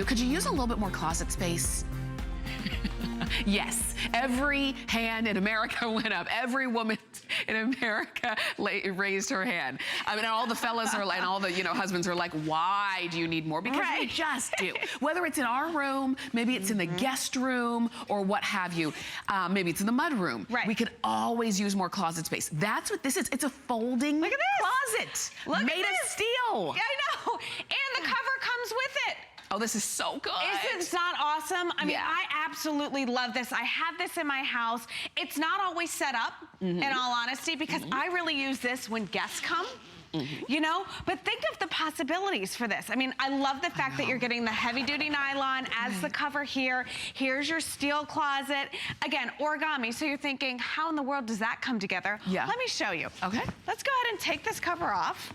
Could you use a little bit more closet space? Yes, every hand in America went up. Every woman in America raised her hand. I mean, all the fellas are, and all the husbands are like, why do you need more? Because we just do. Whether it's in our room, maybe it's in the guest room, or what have you. Maybe it's in the mud room. Right. We could always use more closet space. That's what this is. It's a folding closet. Made of steel. I know. And the cover comes with it. Oh, this is so good. Isn't it not awesome? I mean, I absolutely love this. I have this in my house. It's not always set up, in all honesty, because I really use this when guests come. You know, but think of the possibilities for this. I mean, I love the fact that you're getting the heavy duty nylon as the cover here. Here's your steel closet. Again, origami. So you're thinking, how in the world does that come together? Yeah. Let me show you. Okay. Let's go ahead and take this cover off.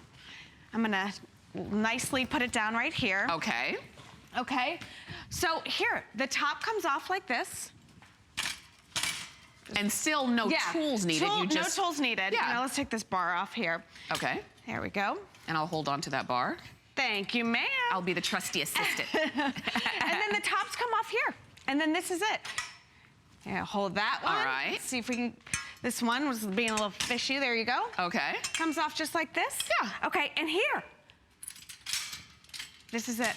I'm gonna nicely put it down right here. Okay. Okay. So here, the top comes off like this. And still no tools needed. No tools needed. Yeah. Now let's take this bar off here. Okay. There we go. And I'll hold on to that bar. Thank you, ma'am. I'll be the trusty assistant. And then the tops come off here. And then this is it. Yeah, hold that one. All right. Let's see if we can, this one was being a little fishy. There you go. Okay. Comes off just like this. Yeah. Okay, and here. This is it.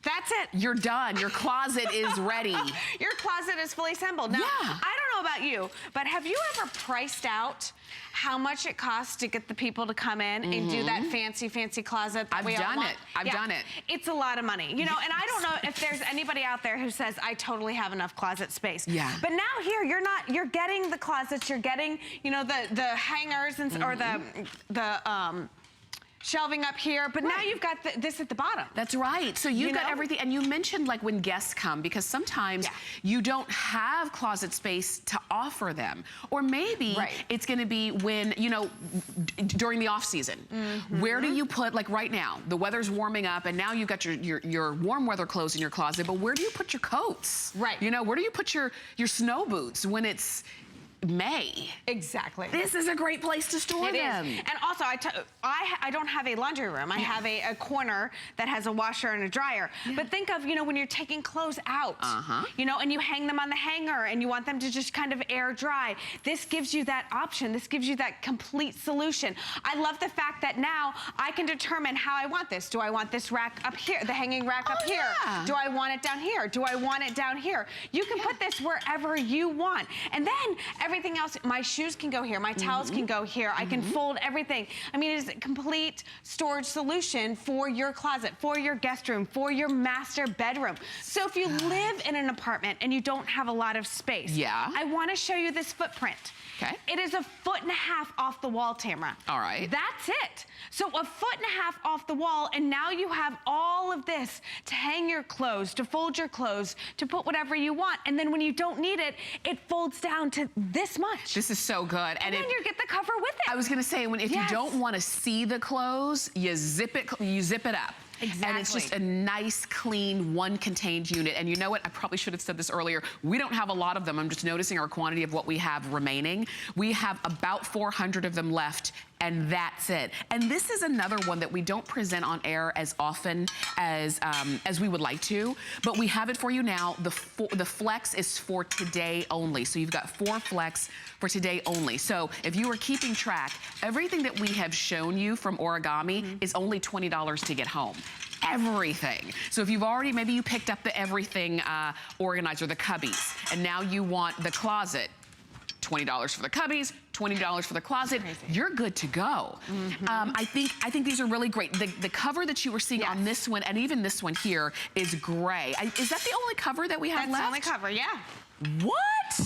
That's it. You're done. Your closet is ready. Your closet is fully assembled. Now, I don't know about you, but have you ever priced out how much it costs to get the people to come in and do that fancy, fancy closet that we all want? I've done it. It's a lot of money. You know, and I don't know if there's anybody out there who says, I totally have enough closet space. Yeah. But now here, you're getting the closets, you're getting, you know, the hangers and or the shelving up here, but now you've got this at the bottom. That's right. So you've got everything, and you mentioned like when guests come, because sometimes you don't have closet space to offer them. Or maybe it's gonna be when, you know, during the off season. Where do you put, like right now, the weather's warming up and now you've got your warm weather clothes in your closet, but where do you put your coats? Right. You know, where do you put your snow boots when it's May? Exactly. This is a great place to store them. And also, I don't have a laundry room. I have a corner that has a washer and a dryer. But think of, you know, when you're taking clothes out, you know, and you hang them on the hanger and you want them to just kind of air dry. This gives you that option. This gives you that complete solution. I love the fact that now I can determine how I want this. Do I want this rack up here, the hanging rack up here? Do I want it down here? Do I want it down here? You can put this wherever you want. And then everything else, my shoes can go here, my towels can go here, I can fold everything. I mean, it is a complete storage solution for your closet, for your guest room, for your master bedroom. So if you live in an apartment and you don't have a lot of space, I want to show you this footprint. Okay. It is 1.5 feet off the wall, Tamara. All right. That's it. So 1.5 feet off the wall, and now you have all of this to hang your clothes, to fold your clothes, to put whatever you want. And then when you don't need it, it folds down to this much. This is so good. And then you get the cover with it. I was gonna say, if you don't want to see the clothes, you zip it up. Exactly. And it's just a nice, clean, one contained unit. And you know what? I probably should have said this earlier. We don't have a lot of them. I'm just noticing our quantity of what we have remaining. We have about 400 of them left, and that's it. And this is another one that we don't present on air as often as we would like to, but we have it for you now. The flex is for today only. So you've got 4 flex for today only. So if you are keeping track, everything that we have shown you from Origami is only $20 to get home. Everything. So if you've already, maybe you picked up the everything organizer, the cubbies, and now you want the closet, $20 for the cubbies, $20 for the closet, you're good to go. I think these are really great. The cover that you were seeing on this one, and even this one here, is gray. Is that the only cover that we have left? That's the only cover, yeah. What?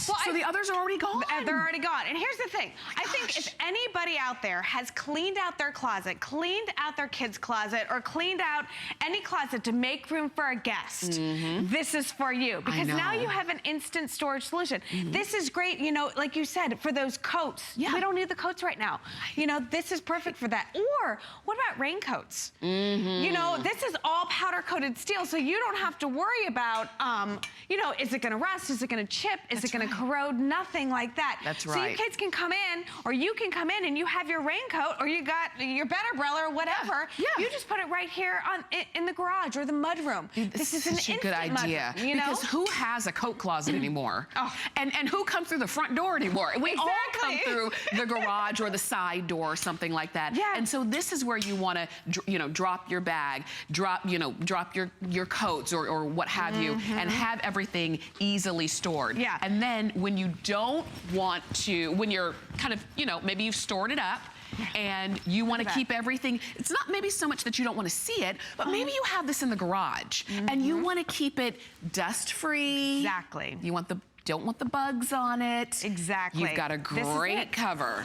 Well, so the others are already gone? They're already gone. And here's the thing. I think if anybody out there has cleaned out their closet, cleaned out their kid's closet, or cleaned out any closet to make room for a guest, this is for you. Because now you have an instant storage solution. This is great, you know, like you said, for those coats, coats. Yeah. We don't need the coats right now. You know, this is perfect for that. Or what about raincoats? You know, this is all powder coated steel, so you don't have to worry about, you know, is it gonna rust? Is it gonna chip? Is it gonna corrode? Nothing like that. That's so right. your kids can come in, or you can come in and you have your raincoat, or you got your bed umbrella or whatever. Yeah. You just put it right here in the garage or the mudroom. This is an such a good idea. Mudroom, you know? Because who has a coat closet anymore? Oh. And who comes through the front door anymore? We all come Exactly. through the garage or the side door or something like that. Yeah. And so this is where you want to, you know, drop your bag, drop your coats or what have you, and have everything easily stored. Yeah. And then when you don't want to, when you're kind of, you know, maybe you've stored it up, and you want to keep everything, it's not maybe so much that you don't want to see it, but maybe you have this in the garage and you want to keep it dust free. Exactly. You don't want the bugs on it. Exactly. You've got a great cover.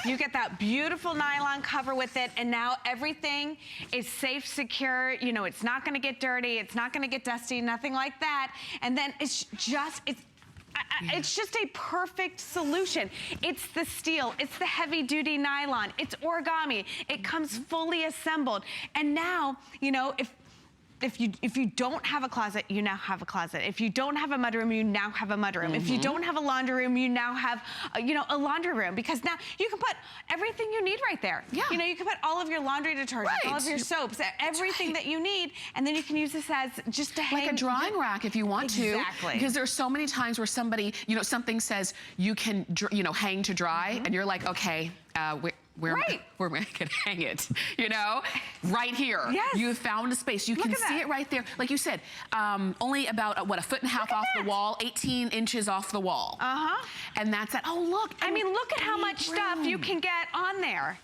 You get that beautiful nylon cover with it, and now everything is safe, secure. You know, it's not going to get dirty. It's not going to get dusty, nothing like that. And then it's just a perfect solution. It's the steel, it's the heavy duty nylon, it's origami. It comes fully assembled. And now, you know, if you don't have a closet, you now have a closet. If you don't have a mudroom, you now have a mudroom. If you don't have a laundry room, you now have, you know, a laundry room, because now you can put everything you need right there. Yeah. You know, you can put all of your laundry detergents, all of your soaps, everything that you need, and then you can use this as just to hang. Like a drying rack if you want to. Exactly. Because there's so many times where somebody, you know, something says you can, you know, hang to dry, and you're like, okay, where am I gonna hang it? You know, right here. Yes. You have found a space. You can see it right there. Like you said, only about, what, a foot and a half off the wall, 18 inches off the wall. And that's it. Oh, look. I mean, look at how much stuff you can get on there.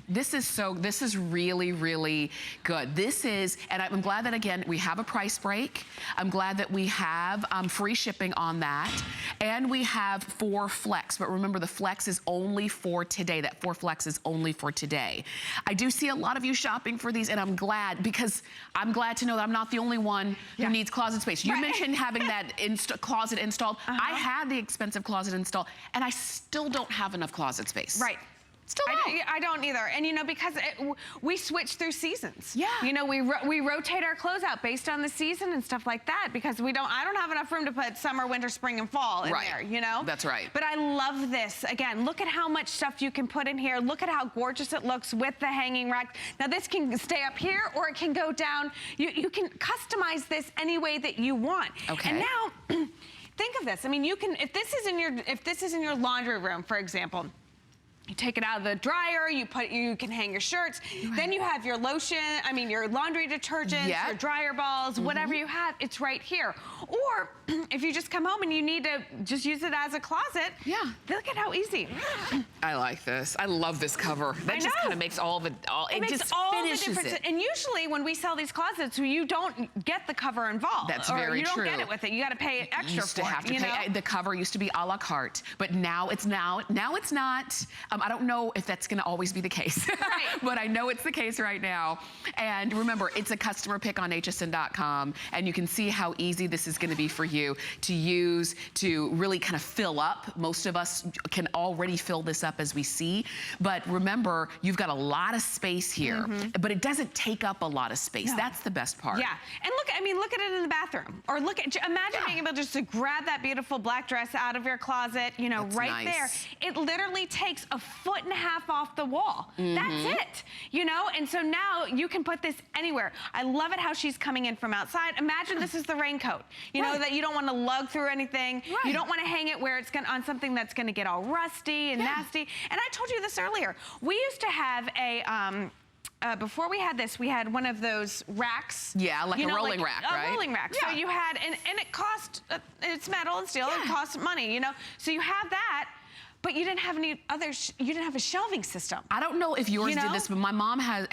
This is really, really good. This is, and I'm glad that, again, we have a price break. I'm glad that we have free shipping on that. And we have 4 flex, but remember the flex is only for today. That 4 flex is only for today. I do see a lot of you shopping for these, and I'm glad, because I'm glad to know that I'm not the only one who needs closet space. You mentioned having that closet installed. I had the expensive closet installed, and I still don't have enough closet space. Right. Still don't. I don't either. And you know, because we switch through seasons. Yeah. You know, we rotate our clothes out based on the season and stuff like that, because I don't have enough room to put summer, winter, spring, and fall in there, you know? That's right. But I love this. Again, look at how much stuff you can put in here. Look at how gorgeous it looks with the hanging rack. Now this can stay up here or it can go down. You can customize this any way that you want. Okay. And now, think of this. I mean, you can, if this is in your laundry room, for example, you take it out of the dryer, you can hang your shirts, then you have your lotion, your laundry detergents, your dryer balls, whatever you have, it's right here. Or if you just come home and you need to just use it as a closet, look at how easy. I like this. I love this cover. That just kind of makes all the, it makes just all finishes the difference. it. And usually when we sell these closets, you don't get the cover involved. That's or very you don't true. get it with it. You got to pay extra used to for have it, to you pay. know? The cover used to be a la carte, but now it's now it's not. I don't know if that's going to always be the case, but I know it's the case right now. And remember, it's a customer pick on hsn.com, and you can see how easy this is going to be for you to use to really kind of fill up. Most of us can already fill this up as we see, but remember, you've got a lot of space here, but it doesn't take up a lot of space. That's the best part. Yeah, and look at it in the bathroom, or imagine being able just to grab that beautiful black dress out of your closet, you know, right there. It literally takes a foot and a half off the wall. That's it, you know, and so now you can put this anywhere. I love it how she's coming in from outside. Imagine this is the raincoat, you know, that you don't want to lug through anything. You don't want to hang it where it's on something that's going to get all rusty and nasty. And I told you this earlier. We used to have a before we had this, we had one of those racks. Yeah, like a rolling rack, right? A rolling rack. So you had, and it cost, it's metal and steel, it costs money, you know. So you have that, but you didn't have any other, you didn't have a shelving system. I don't know if yours did this, but my mom had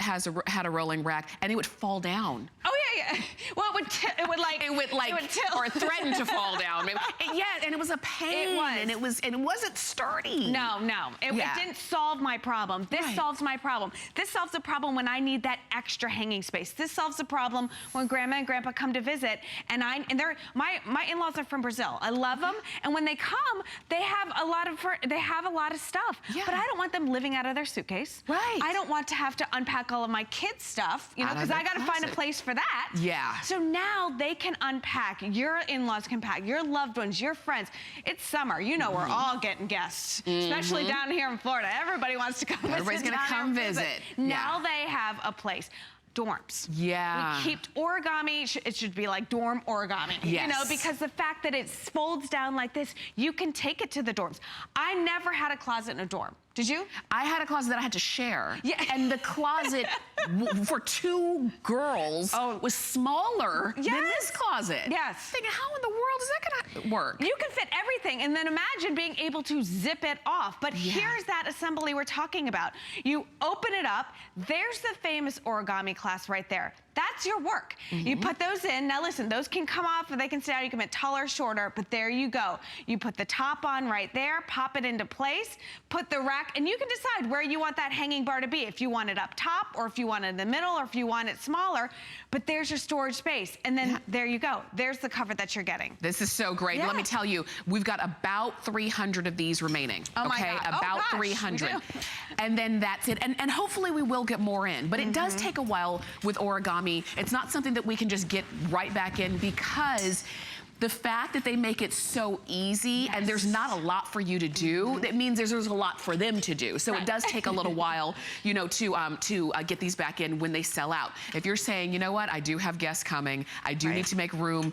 a rolling rack, and it would fall down. Oh, yeah. Well, it would tilt. or threaten to fall down. Yeah, and it was a pain. It was. And it wasn't sturdy. No. It didn't solve my problem. This solves my problem. This solves the problem when I need that extra hanging space. This solves the problem when Grandma and Grandpa come to visit, and my in-laws are from Brazil. I love them, and when they come, they have a lot of stuff. Yeah. But I don't want them living out of their suitcase. Right. I don't want to have to unpack all of my kids' stuff, because I got to find a place for that. Yeah. So now they can unpack. Your in-laws can pack. Your loved ones, your friends. It's summer. You know, we're all getting guests, especially down here in Florida. Everybody wants to come visit. Everybody's going to come visit. Now they have a place. Dorms. Yeah. We keep origami. It should be like dorm origami. Yes. You know, because the fact that it folds down like this, you can take it to the dorms. I never had a closet in a dorm. Did you? I had a closet that I had to share. Yeah. And the closet for two girls was smaller than this closet. Yes. Thinking, how in the world is that going to work? You can fit everything, and then imagine being able to zip it off. But here's that assembly we're talking about. You open it up. There's the famous origami class right there. That's your work. You put those in. Now listen, those can come off or they can stay out. You can make taller or shorter, but there you go. You put the top on right there, pop it into place, put the rack, and you can decide where you want that hanging bar to be. If you want it up top, or if you want it in the middle, or if you want it smaller, but there's your storage space. And then there you go. There's the cover that you're getting. This is so great. Yeah. Let me tell you, we've got about 300 of these remaining. Oh my God. About 300. And then that's it. And hopefully we will get more in. But it does take a while with origami. It's not something that we can just get right back in, because the fact that they make it so easy and there's not a lot for you to do, that means there's a lot for them to do. So it does take a little while, you know, to get these back in when they sell out. If you're saying, you know what, I do have guests coming, I do need to make room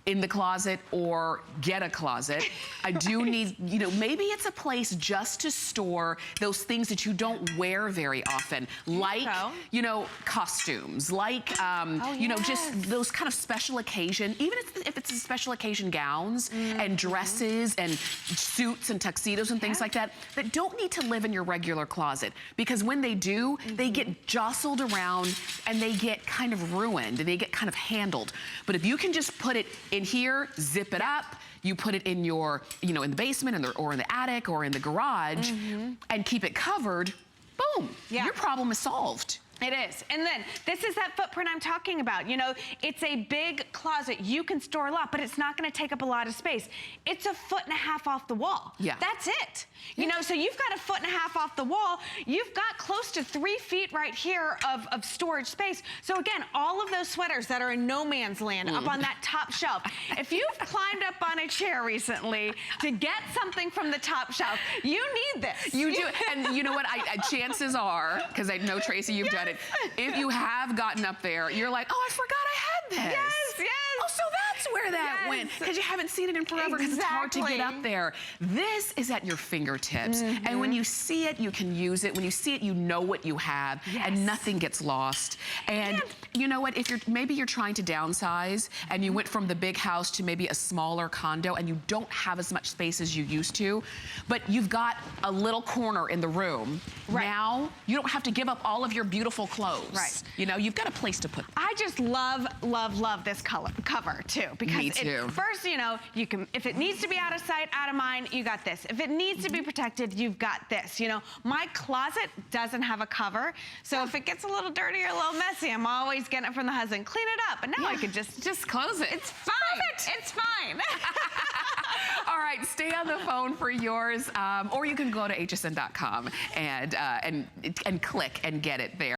in the closet or get a closet. I do need, you know, maybe it's a place just to store those things that you don't wear very often, like, you know, costumes, like, you know, just those kind of special occasion, even if it's a special occasion gowns and dresses and suits and tuxedos and things like that, that don't need to live in your regular closet. Because when they do, they get jostled around and they get kind of ruined and they get kind of handled. But if you can just put it in here, zip it up, you put it in your, you know, in the basement or in the attic or in the garage and keep it covered, boom, your problem is solved. It is. And then this is that footprint I'm talking about. You know, it's a big closet. You can store a lot, but it's not going to take up a lot of space. It's 1.5 feet off the wall. Yeah. That's it. You know, so you've got 1.5 feet off the wall. You've got close to 3 feet right here of storage space. So again, all of those sweaters that are in no man's land up on that top shelf. If you've climbed up on a chair recently to get something from the top shelf, you need this. You do. And you know what? Chances are, because I know, Tracy, you've done it, if you have gotten up there, you're like, oh, I forgot I had this. Yes. Oh, so that's where that went. Because you haven't seen it in forever, because it's hard to get up there. This is at your fingertips. And when you see it, you can use it. When you see it, you know what you have, and nothing gets lost. And you know what? If maybe you're trying to downsize and you went from the big house to maybe a smaller condo and you don't have as much space as you used to, but you've got a little corner in the room. Now, you don't have to give up all of your beautiful clothes. You know, you've got a place to put them. I just love this cover too, because Me too. First, you know, you can, if it needs to be out of sight, out of mind, you got this. If it needs to be protected, you've got this. You know, my closet doesn't have a cover, so if it gets a little dirty or a little messy, I'm always getting it from the husband. Clean it up, and now I could just close it. It's fine. Perfect. It's fine. All right, stay on the phone for yours, or you can go to hsn.com and click and get it there.